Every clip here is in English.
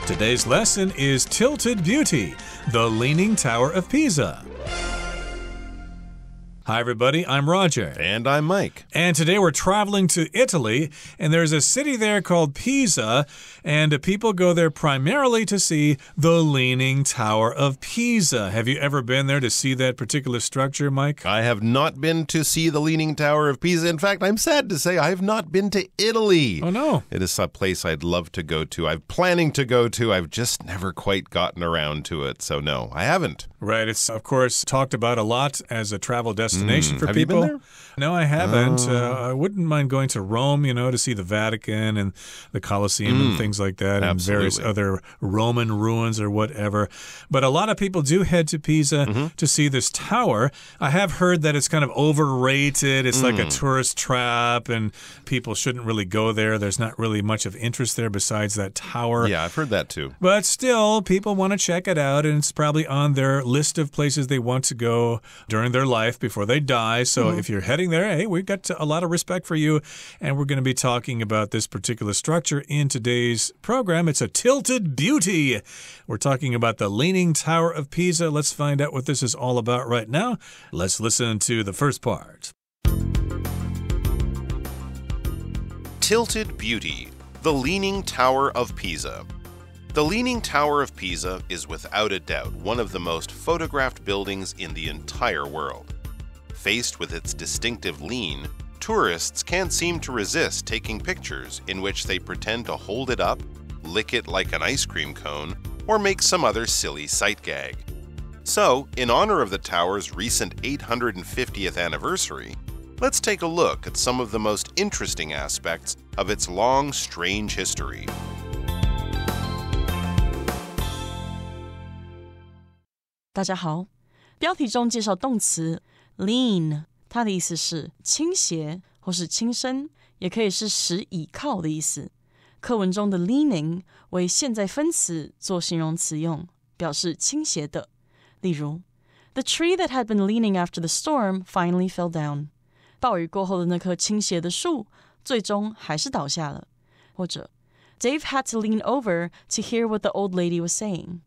Today's lesson is Tilted Beauty, the Leaning Tower of Pisa. Hi, everybody. I'm Roger. And I'm Mike. And today we're traveling to Italy, and there's a city there called Pisa, and people go there primarily to see the Leaning Tower of Pisa. Have you ever been there to see that particular structure, Mike? I have not been to see the Leaning Tower of Pisa. In fact, I'm sad to say I have not been to Italy. Oh, no. It is a place I'd love to go to. I'm planning to go to. I've just never quite gotten around to it. So, no, I haven't. Right. It's, of course, talked about a lot as a travel destination for have people. You been there? No, I haven't. I wouldn't mind going to Rome, to see the Vatican and the Colosseum and things like that, and various other Roman ruins or whatever. But a lot of people do head to Pisa to see this tower. I have heard that it's kind of overrated. It's like a tourist trap, and people shouldn't really go there. There's not really much of interest there besides that tower. Yeah, I've heard that too. But still, people want to check it out, and it's probably on their list of places they want to go during their life before they die. So if you're heading there, hey, we've got a lot of respect for you, and we're going to be talking about this particular structure in today's program. It's a tilted beauty. We're talking about the Leaning Tower of Pisa. Let's find out what this is all about right now. Let's listen to the first part. Tilted Beauty, the Leaning Tower of Pisa. The Leaning Tower of Pisa is without a doubt one of the most photographed buildings in the entire world. Faced with its distinctive lean, tourists can't seem to resist taking pictures in which they pretend to hold it up, lick it like an ice cream cone, or make some other silly sight gag. So, in honor of the tower's recent 850th anniversary, let's take a look at some of the most interesting aspects of its long, strange history. 大家好，标题中介绍动词 lean， 它的意思是倾斜或是倾身，也可以是使倚靠的意思。课文中的 leaning 为现在分词做形容词用，表示倾斜的。例如 The tree that had been leaning after the storm finally fell down. 暴雨过后的那棵倾斜的树最终还是倒下了。或者 Dave had to lean over to hear what the old lady was saying.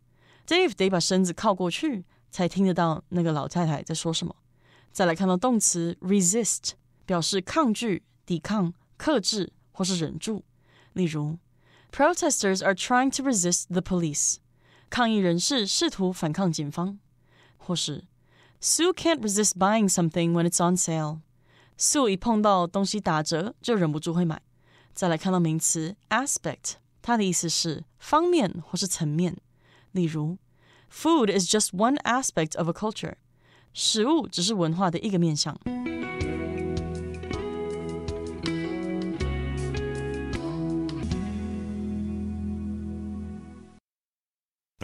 Dave 得把身子靠过去才听得到那个老太太在说什么。再来看到动词 resist， 表示抗拒、抵抗、克制或是忍住。例如 Protesters are trying to resist the police. 抗议人士试图反抗警方。或是 Sue can't resist buying something when it's on sale. Sue 一碰到东西打折就忍不住会买。再来看到名词 aspect， 它的意思是方面或是层面。例如 Food is just one aspect of a culture. 食物只是文化的一个面向。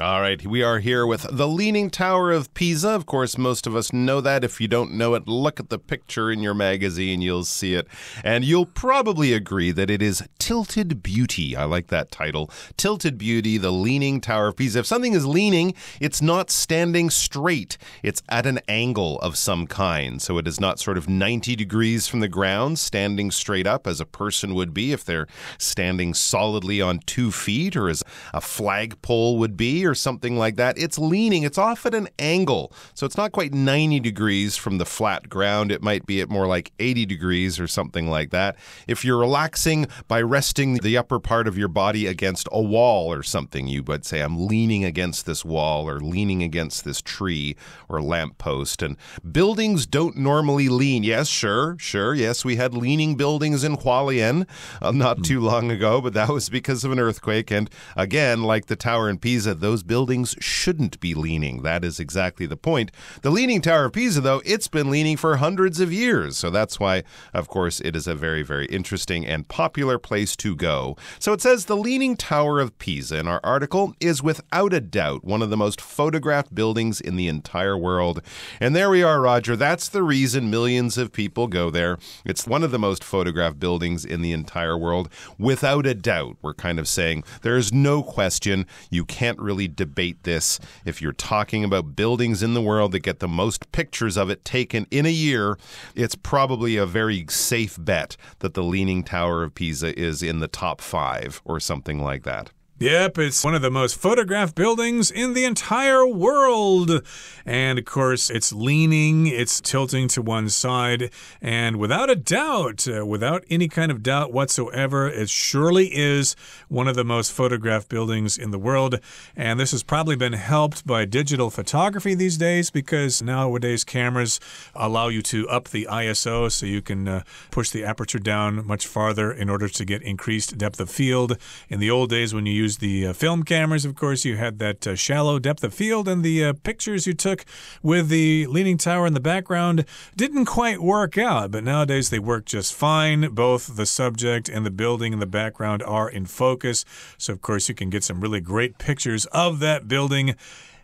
All right, we are here with the Leaning Tower of Pisa. Of course, most of us know that. If you don't know it, look at the picture in your magazine. You'll see it. And you'll probably agree that it is Tilted Beauty. I like that title. Tilted Beauty, the Leaning Tower of Pisa. If something is leaning, it's not standing straight. It's at an angle of some kind. So it is not sort of 90 degrees from the ground, standing straight up as a person would be if they're standing solidly on 2 feet, or as a flagpole would be, or something like that. It's leaning. It's off at an angle. So it's not quite 90 degrees from the flat ground. It might be at more like 80 degrees or something like that. If you're relaxing by resting the upper part of your body against a wall or something, you would say, I'm leaning against this wall or leaning against this tree or lamppost. And buildings don't normally lean. Yes, sure. Yes, we had leaning buildings in Hualien not too long ago, but that was because of an earthquake. And again, like the tower in Pisa, those buildings shouldn't be leaning. That is exactly the point. The Leaning Tower of Pisa, though, it's been leaning for hundreds of years. So that's why, of course, it is a very, very interesting and popular place to go. So it says the Leaning Tower of Pisa in our article is without a doubt one of the most photographed buildings in the entire world. And there we are, Roger. That's the reason millions of people go there. It's one of the most photographed buildings in the entire world. Without a doubt, we're kind of saying there's no question. You can't really debate this. If you're talking about buildings in the world that get the most pictures of it taken in a year, it's probably a very safe bet that the Leaning Tower of Pisa is in the top 5 or something like that. Yep, it's one of the most photographed buildings in the entire world. And of course, it's leaning, it's tilting to one side. And without a doubt, without any kind of doubt whatsoever, it surely is one of the most photographed buildings in the world. And this has probably been helped by digital photography these days because nowadays cameras allow you to up the ISO so you can push the aperture down much farther in order to get increased depth of field. In the old days when you used the film cameras, of course, you had that shallow depth of field, and the pictures you took with the Leaning Tower in the background didn't quite work out, but nowadays they work just fine. Both the subject and the building in the background are in focus, so of course you can get some really great pictures of that building.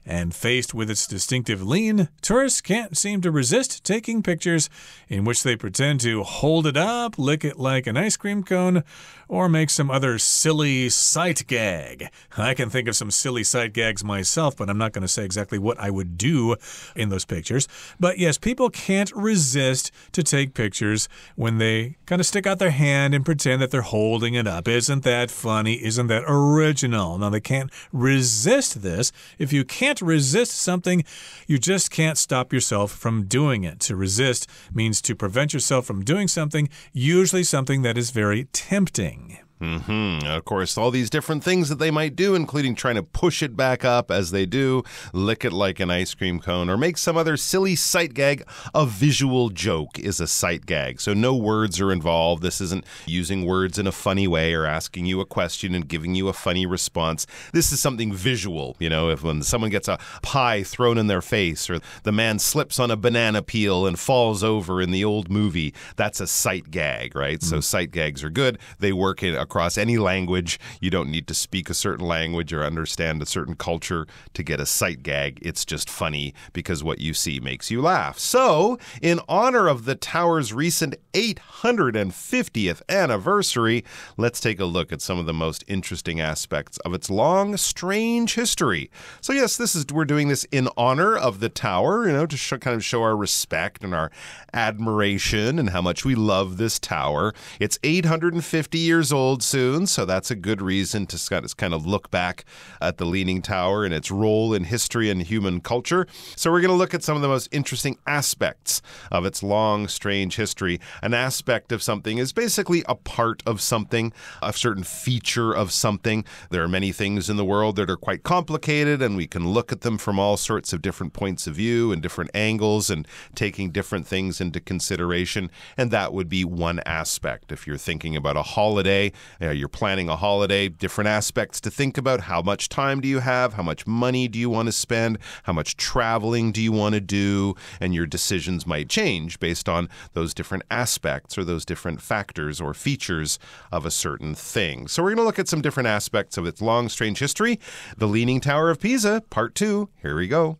And faced with its distinctive lean, tourists can't seem to resist taking pictures in which they pretend to hold it up, lick it like an ice cream cone, or make some other silly sight gag. I can think of some silly sight gags myself, but I'm not going to say exactly what I would do in those pictures. But yes, people can't resist to take pictures when they kind of stick out their hand and pretend that they're holding it up. Isn't that funny? Isn't that original? Now, they can't resist this. If you can't resist something, you just can't stop yourself from doing it. To resist means to prevent yourself from doing something, usually something that is very tempting. Of course, all these different things that they might do, including trying to push it back up as they do, lick it like an ice cream cone, or make some other silly sight gag. A visual joke is a sight gag, so no words are involved. This isn't using words in a funny way or asking you a question and giving you a funny response. This is something visual. You know, if when someone gets a pie thrown in their face, or the man slips on a banana peel and falls over in the old movie, that's a sight gag, right? So sight gags are good. They work across any language. You don't need to speak a certain language or understand a certain culture to get a sight gag. It's just funny because what you see makes you laugh. So, in honor of the tower's recent 850th anniversary, let's take a look at some of the most interesting aspects of its long, strange history. So yes, we're doing this in honor of the tower, to kind of show our respect and our admiration and how much we love this tower. It's 850 years old soon, so that's a good reason to kind of look back at the Leaning Tower and its role in history and human culture. So we're going to look at some of the most interesting aspects of its long, strange history. An aspect of something is basically a part of something, a certain feature of something. There are many things in the world that are quite complicated, and we can look at them from all sorts of different points of view and different angles and taking different things into consideration, and that would be one aspect. If you're thinking about a holiday, you're planning a holiday, different aspects to think about. How much time do you have? How much money do you want to spend? How much traveling do you want to do? And your decisions might change based on those different aspects or those different factors or features of a certain thing. So we're going to look at some different aspects of its long, strange history. The Leaning Tower of Pisa, Part 2. Here we go.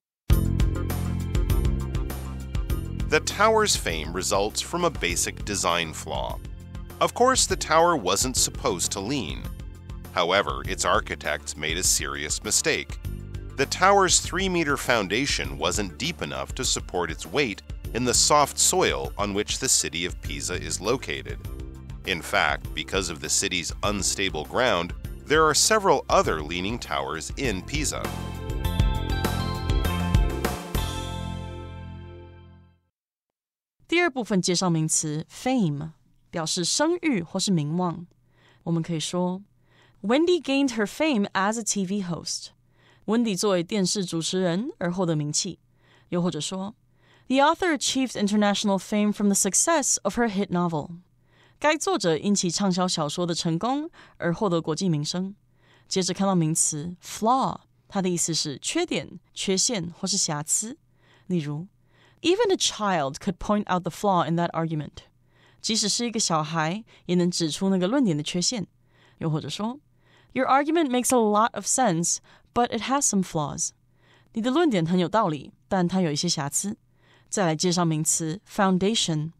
The tower's fame results from a basic design flaw. Of course, the tower wasn't supposed to lean. However, its architects made a serious mistake. The tower's 3-meter foundation wasn't deep enough to support its weight in the soft soil on which the city of Pisa is located. In fact, because of the city's unstable ground, there are several other leaning towers in Pisa.第二部分介绍名词 fame， 表示声誉或是名望。我们可以说 Wendy gained her fame as a TV host. Wendy 作为电视主持人而获得名气。又或者说 The author achieved international fame from the success of her hit novel. 该作者因其畅销小说的成功而获得国际名声。接着看到名词 flaw， 它的意思是缺点、缺陷或是瑕疵。例如Even a child could point out the flaw in that argument. 即使是一个小孩也能指出那个论点的缺陷。又或者说 Your argument makes a lot of sense, but it has some flaws. 你的论点很有道理，但它有一些瑕疵。再来介绍名词 foundation。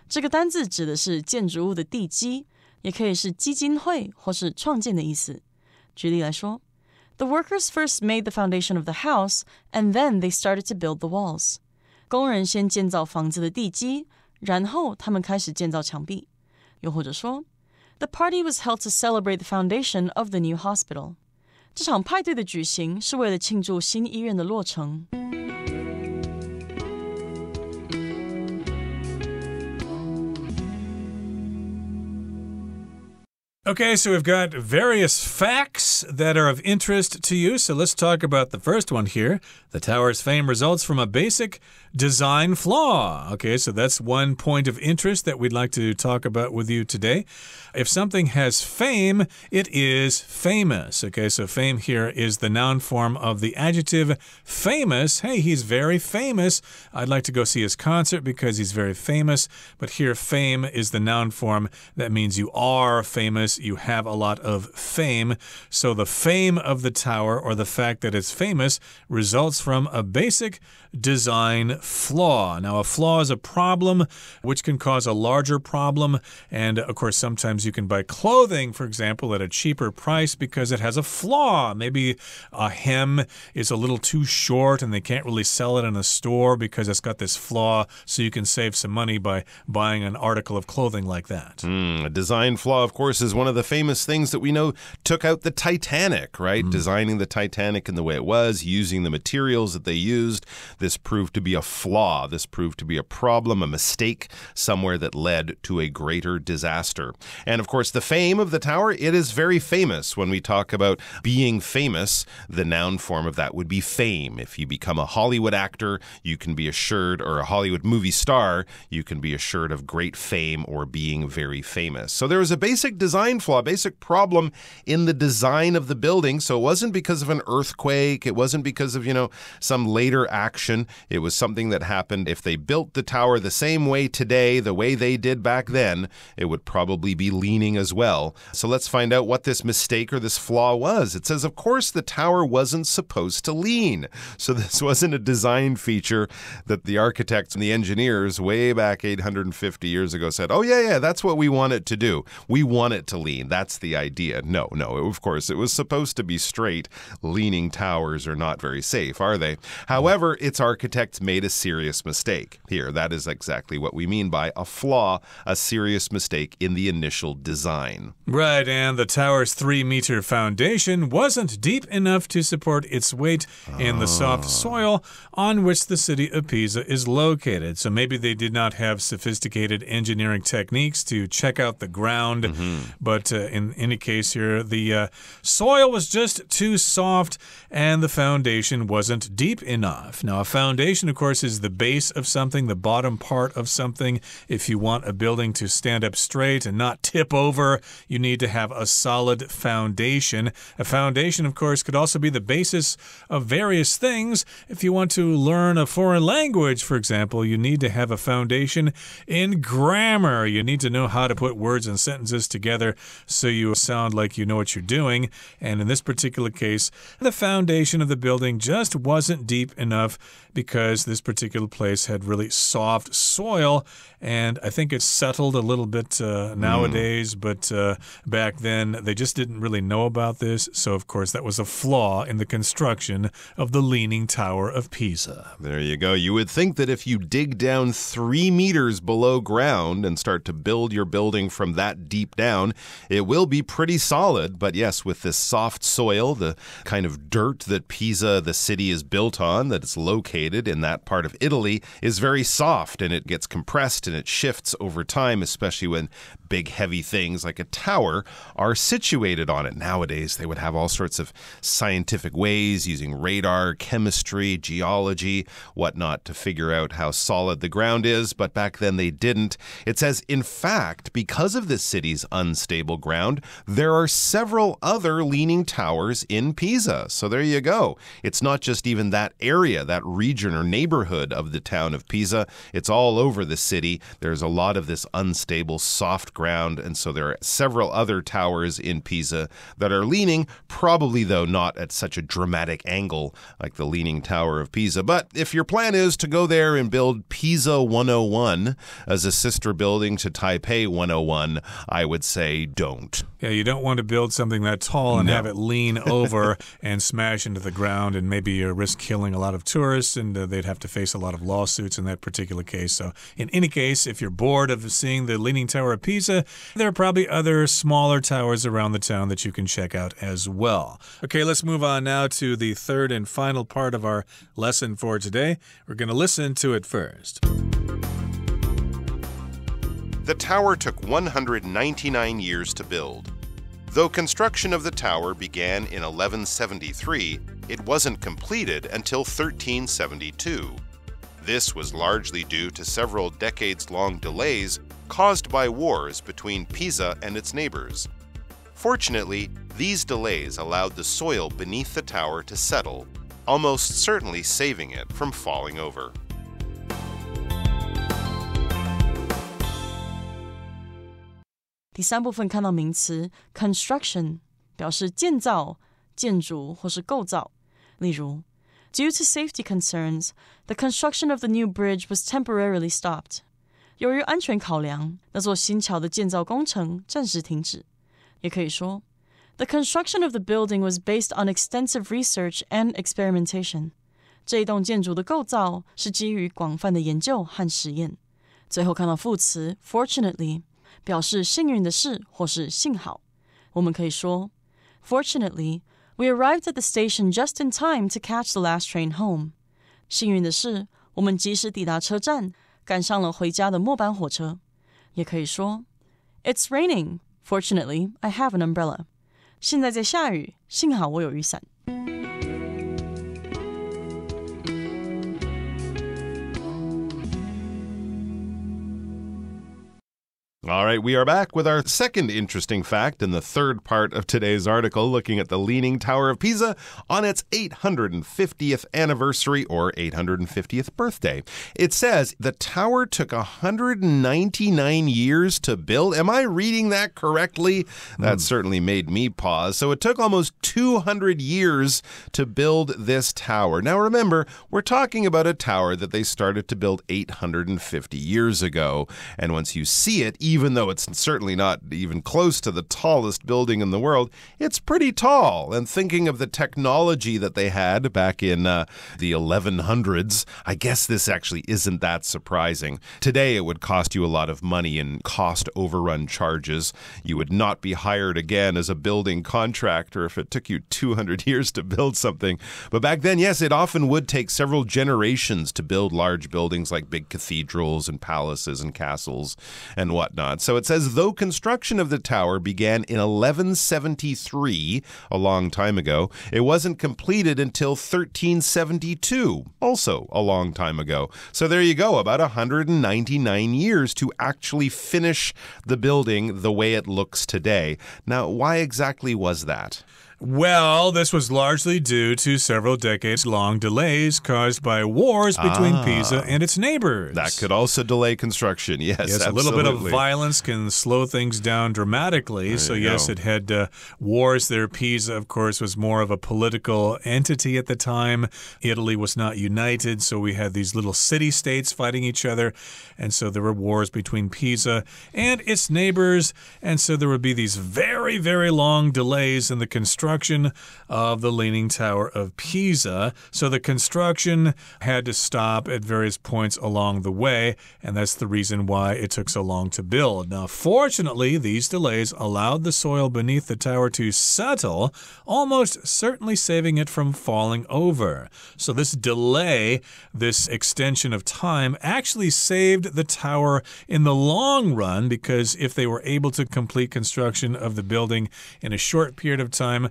这个单字指的是建筑物的地基，也可以是基金会或是创建的意思。举例来说 The workers first made the foundation of the house, and then they started to build the walls. 工人先建造房子的地基，然后他们开始建造墙壁。又或者说 The party was held to celebrate the foundation of the new hospital. 这场派对的举行是为了庆祝新医院的落成。Okay, so we've got various facts that are of interest to you. So let's talk about the first one here. The tower's fame results from a basic design flaw. Okay, so that's one point of interest that we'd like to talk about with you today. If something has fame, it is famous. Okay, so fame here is the noun form of the adjective famous. Hey, he's very famous. I'd like to go see his concert because he's very famous. But here, fame is the noun form. That means you are famous. You have a lot of fame. So the fame of the tower, or the fact that it's famous, results from a basic design flaw. Now, a flaw is a problem which can cause a larger problem. And, of course, sometimes you can buy clothing, for example, at a cheaper price because it has a flaw. Maybe a hem is a little too short and they can't really sell it in a store because it's got this flaw. So you can save some money by buying an article of clothing like that. A design flaw, of course, is one of the famous things that we know took out the Titanic, right? Designing the Titanic in the way it was, using the materials that they used. This proved to be a flaw. This proved to be a problem, a mistake, somewhere that led to a greater disaster. And of course, the fame of the tower, it is very famous. When we talk about being famous, the noun form of that would be fame. If you become a Hollywood actor, you can be assured, or a Hollywood movie star, you can be assured of great fame or being very famous. So there was a basic design flaw, basic problem in the design of the building. So it wasn't because of an earthquake. It wasn't because of, some later action. It was something that happened. If they built the tower the same way today, the way they did back then, it would probably be leaning as well. So let's find out what this mistake or this flaw was. It says, of course, the tower wasn't supposed to lean. So this wasn't a design feature that the architects and the engineers way back 850 years ago said, oh, yeah, that's what we want it to do. We want it to lean. That's the idea. No, of course, it was supposed to be straight. Leaning towers are not very safe, are they? However, its architects made a serious mistake. Here, that is exactly what we mean by a flaw, a serious mistake in the initial design. Right, and the tower's 3-meter foundation wasn't deep enough to support its weight in the soft soil on which the city of Pisa is located. So maybe they did not have sophisticated engineering techniques to check out the ground. But in any case here, the soil was just too soft and the foundation wasn't deep enough. Now, a foundation, of course, is the base of something, the bottom part of something. If you want a building to stand up straight and not tip over, you need to have a solid foundation. A foundation, of course, could also be the basis of various things. If you want to learn a foreign language, for example, you need to have a foundation in grammar. You need to know how to put words and sentences together so you sound like you know what you're doing. And in this particular case, the foundation of the building just wasn't deep enough because this particular place had really soft soil. And I think it's settled a little bit nowadays, but back then they just didn't really know about this. So, of course, that was a flaw in the construction of the Leaning Tower of Pisa. There you go. You would think that if you dig down 3 meters below ground and start to build your building from that deep down, it will be pretty solid. But yes, with this soft soil, the kind of dirt that Pisa, the city, is built on, that it's located in that part of Italy, is very soft and it gets compressed and it shifts over time, especially when big, heavy things like a tower are situated on it. Nowadays, they would have all sorts of scientific ways using radar, chemistry, geology, whatnot to figure out how solid the ground is, but back then they didn't. It says, in fact, because of this city's unstable ground, there are several other leaning towers in Pisa. So there you go. It's not just even that area, that region or neighborhood of the town of Pisa. It's all over the city. There's a lot of this unstable, soft ground, and so there are several other towers in Pisa that are leaning, probably, though, not at such a dramatic angle like the Leaning Tower of Pisa. But if your plan is to go there and build Pisa 101 as a sister building to Taipei 101, I would say don't. Yeah, you don't want to build something that tall tall and have it lean over and smash into the ground and maybe risk killing a lot of tourists, and they'd have to face a lot of lawsuits in that particular case. So in any case, if you're bored of seeing the Leaning Tower of Pisa, there are probably other smaller towers around the town that you can check out as well. Okay, let's move on now to the third and final part of our lesson for today. We're going to listen to it first. The tower took 199 years to build. Though construction of the tower began in 1173, it wasn't completed until 1372. This was largely due to several decades-long delays caused by wars between Pisa and its neighbors. Fortunately, these delays allowed the soil beneath the tower to settle, almost certainly saving it from falling over. 第三部分看到名词 construction 表示建造、建筑或是构造。例如 Due to safety concerns, the construction of the new bridge was temporarily stopped. 由于安全考量，那座新桥的建造工程暂时停止。也可以说 The construction of the building was based on extensive research and experimentation. 这一栋建筑的构造是基于广泛的研究和实验。最后看到副词 fortunately表示幸运的事或是幸好。我们可以说 Fortunately, we arrived at the station just in time to catch the last train home. 幸运的是，我们及时抵达车站，赶上了回家的末班火车。也可以说 It's raining. Fortunately, I have an umbrella. 现在在下雨，幸好我有雨伞。All right, we are back with our second interesting fact in the third part of today's article, looking at the Leaning Tower of Pisa on its 850th anniversary or 850th birthday. It says the tower took 199 years to build. Am I reading that correctly? That certainly made me pause. So it took almost 200 years to build this tower. Now remember, we're talking about a tower that they started to build 850 years ago. And once you see it, even though it's certainly not even close to the tallest building in the world, it's pretty tall. And thinking of the technology that they had back in the 1100s, I guess this actually isn't that surprising. Today, it would cost you a lot of money in cost overrun charges. You would not be hired again as a building contractor if it took you 200 years to build something. But back then, yes, it often would take several generations to build large buildings like big cathedrals and palaces and castles and whatnot. So it says, though construction of the tower began in 1173, a long time ago, it wasn't completed until 1372, also a long time ago. So there you go, about 199 years to actually finish the building the way it looks today. Now, why exactly was that? Well, this was largely due to several decades-long delays caused by wars between Pisa and its neighbors. That could also delay construction, yes, Yes, absolutely. a little bit of violence can slow things down dramatically. So yes, it had wars there. Pisa, of course, was more of a political entity at the time. Italy was not united, so we had these little city-states fighting each other. And so there were wars between Pisa and its neighbors. And so there would be these very, very long delays in the construction of the Leaning Tower of Pisa. So the construction had to stop at various points along the way, and that's the reason why it took so long to build. Now, fortunately, these delays allowed the soil beneath the tower to settle, almost certainly saving it from falling over. So this delay, this extension of time, actually saved the tower in the long run, because if they were able to complete construction of the building in a short period of time,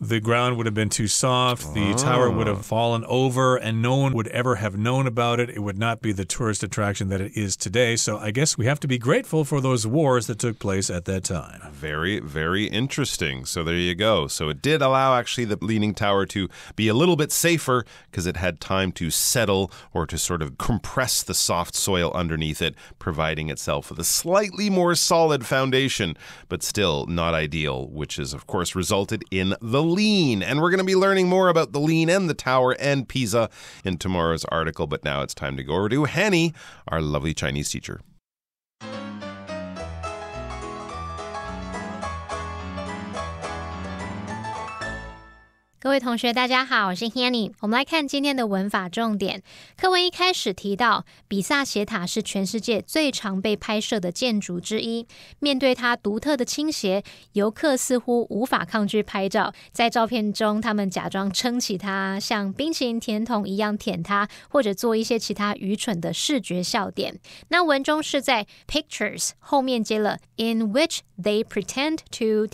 the ground would have been too soft, the tower would have fallen over, and no one would ever have known about it. It would not be the tourist attraction that it is today. So I guess we have to be grateful for those wars that took place at that time. Very, very interesting. So there you go. So it did allow actually the Leaning Tower to be a little bit safer because it had time to settle or to sort of compress the soft soil underneath it, providing itself with a slightly more solid foundation, but still not ideal, which has, of course, resulted in the lean. And we're going to be learning more about the lean and the tower and Pisa in tomorrow's article. But now it's time to go over to Hanny, our lovely Chinese teacher. 各位同学大家好，我是 Hanny。 我们来看今天的文法重点。课文一开始提到比萨斜塔是全世界最常被拍摄的建筑之一，面对它独特的倾斜，游客似乎无法抗拒拍照。在照片中他们假装撑起它，像冰淇淋甜筒一样舔它，或者做一些其他愚蠢的视觉笑点。那文中是在 pictures 后面接了 in which they pretend to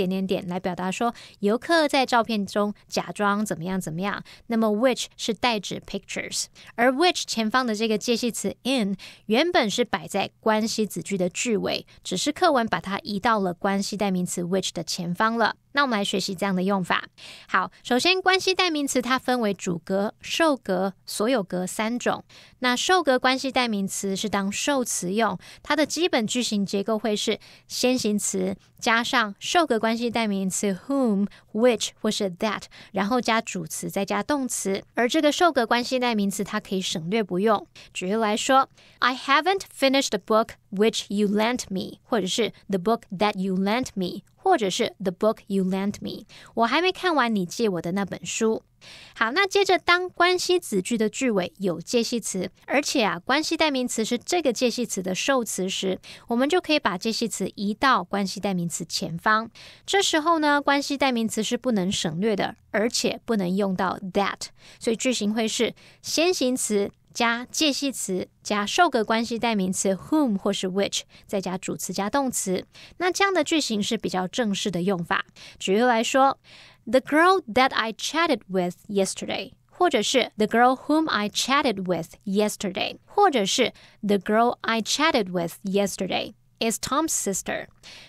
来表达说游客在照片中假装怎么样怎么样，那么 which 是代指 pictures， 而 which 前方的这个介系词 in 原本是摆在关系子句的句尾，只是课文把它移到了关系代名词 which 的前方了。那我们来学习这样的用法。好，首先关系代名词它分为主格、受格、所有格三种。那受格关系代名词是当受词用，它的基本句型结构会是先行词加上受格关系代名词 whom、which 或是 that， 然后加主词再加动词。而这个受格关系代名词它可以省略不用。举例来说， I haven't finished the book which you lent me， 或者是 the book that you lent me，或者是 the book you lent me， 我还没看完你借我的那本书。好，那接着当关系子句的句尾有介系词，而且关系代名词是这个介系词的受词时，我们就可以把介系词移到关系代名词前方。这时候呢，关系代名词是不能省略的，而且不能用到 that， 所以句型会是先行词加介系词加受格关系代名词 whom 或是 which， 再加主词加动词。那这样的句型是比较正式的用法。举例来说， The girl that I chatted with yesterday， 或者是 The girl whom I chatted with yesterday， 或者是 The girl I chatted with yesterday is Tom's sister。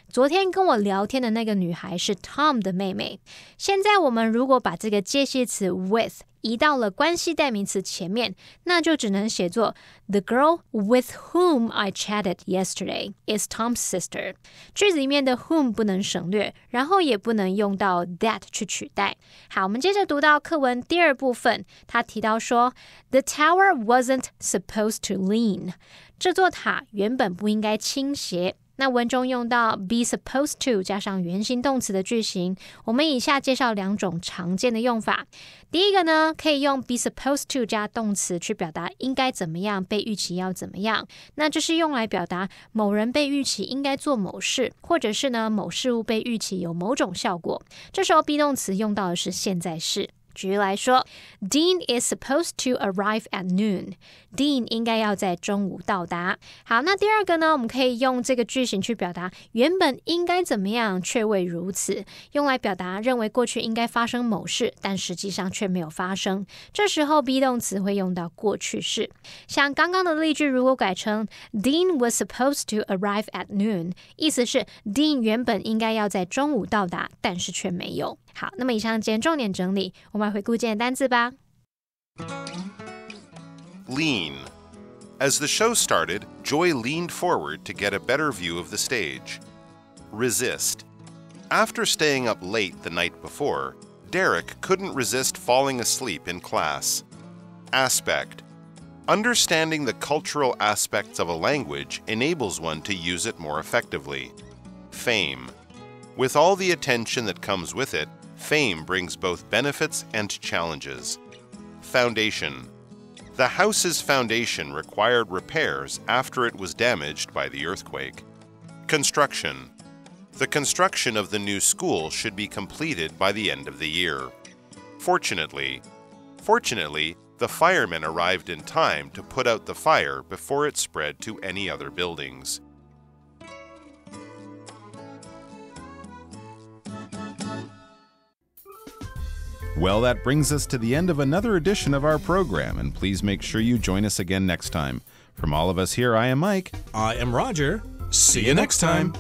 昨天跟我聊天的那个女孩是 Tom 的妹妹。现在我们如果把这个介系词 with 移到了关系代名词前面，那就只能写作 The girl with whom I chatted yesterday is Tom's sister。 句子里面的 whom 不能省略，然后也不能用到 that 去取代。好，我们接着读到课文第二部分，他提到说 The tower wasn't supposed to lean， 这座塔原本不应该倾斜。那文中用到 be supposed to 加上原形动词的句型，我们以下介绍两种常见的用法。第一个呢，可以用 be supposed to 加动词去表达应该怎么样，被预期要怎么样。那这是用来表达某人被预期应该做某事，或者是呢某事物被预期有某种效果。这时候 be 动词用到的是现在式。举例来说， Dean is supposed to arrive at noon。 Dean 应该要在中午到达。好，那第二个呢，我们可以用这个句型去表达原本应该怎么样却未如此，用来表达认为过去应该发生某事，但实际上却没有发生。这时候 be 动词会用到过去式。像刚刚的例句如果改成 Dean was supposed to arrive at noon， 意思是 Dean 原本应该要在中午到达，但是却没有。好，那么以上今天重点整理，我们来回顾今天的单字吧。Lean. As the show started, Joy leaned forward to get a better view of the stage. Resist. After staying up late the night before, Derek couldn't resist falling asleep in class. Aspect. Understanding the cultural aspects of a language enables one to use it more effectively. Fame. With all the attention that comes with it, fame brings both benefits and challenges. Foundation. The house's foundation required repairs after it was damaged by the earthquake. Construction. The construction of the new school should be completed by the end of the year. Fortunately, the firemen arrived in time to put out the fire before it spread to any other buildings. Well, that brings us to the end of another edition of our program, and please make sure you join us again next time. From all of us here, I am Mike. I am Roger. See you next time.